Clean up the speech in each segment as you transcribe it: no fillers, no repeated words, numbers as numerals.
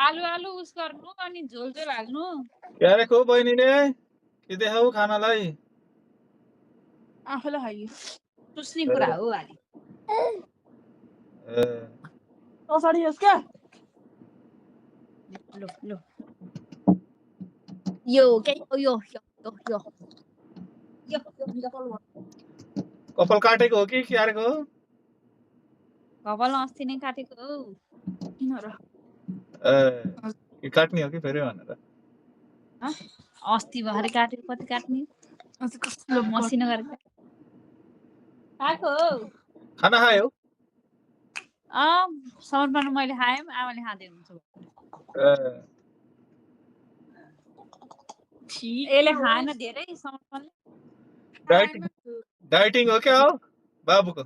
आलु आलु उस गर्नु अनि झोल झोल हाल्नु। क्यारे को बहिनीले के देखाऊ खानालाई? आफूलाई खाइयो सुस्ने कुरा हो अलि। असाडी यस क्या लो लो यो के यो यो यो यो यो कपाल काटेको हो कि क्यारेको हो? कपाल अस्ति नै काटेको हो। किन र कि काट्ने हो कि फेरि भनेर? अस्ति भर्खरै काटेको कति काट्ने मसिनो गरेर खाएको हो। खाना खायो? समर्पण मैले खाएँ आमाले खाँदै हुनुहुन्छ। यसले खाएन धेरै समर्पणले। डाइटिङ हो क्या हो बाबुको?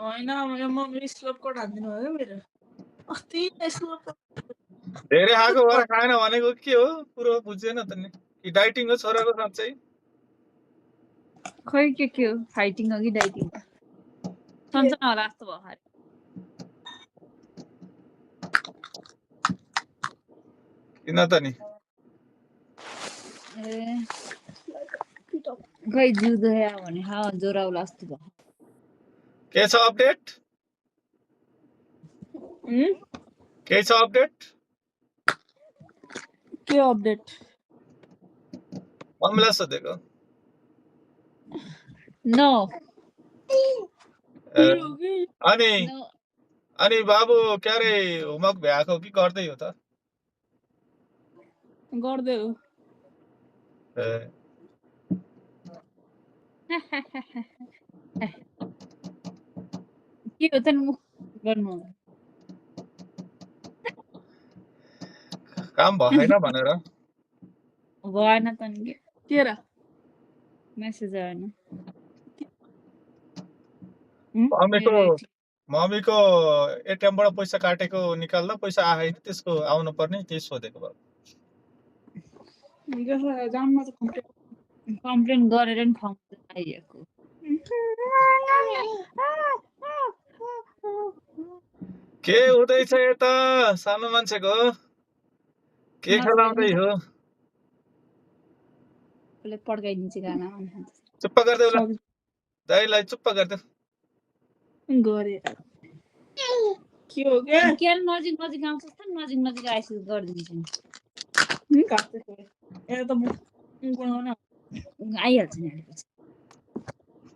होइन म स्लोपको ढान्दिनु भयो मेरो अस्ति स्लोप धेरै खाएको भएर खाएन भनेको के हो? पुरो बुझेन त नि। कि डाइटिङ हो छोराको साँच्चै? खै के हो फाइटिङ हो कि डाइटिङ सन्चना होला जस्तो भयो खै। किन त नि? खै जिउ दुख्यो भने ज्वरो आउला जस्तो भयो। के छ अपडेट? के छ अपडेट? के अपडेट? मम्मीलाई सोधेको। नो अनि बाबु क्या रे होमवर्क भ्याएको कि गर्दै हो त? गर्दै हो। के हो त गर्नु काम भएन भनेर भएन त नि के र मेसेज आएन। मम्मीको एटिएमबाट पैसा काटेको निकाल्दा पैसा आएन त्यसको आउनु पर्ने त्यही सोधेको बाबु। कम्प्लेन गरेर नि फर्म आइएको। के हुँदैछ यता सानो मान्छेको? के खेलाउँदै हो? पड्काइदिन्छ गाना चुप्प गरिदेऊ ल दाइलाई चुप्प गरिदेऊ। गरे के हो के नजिक नजिक आउँछ त नजिक नजिक आइसक्यो गरिदिन्छु नि काट्दै ए त म आइहाल्छ नि अलिकति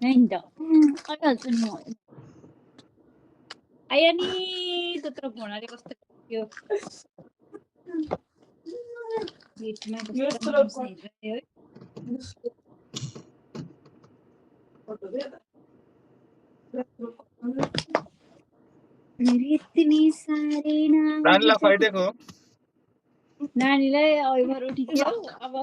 हैन त आइहाल्छ नि आया नि त्यत्रो फोनले कस्तो यो गेटमा यस्तो है नानीलाई खुवाइदिएको हो? नानीलाई अहिबार उठिक्यो अब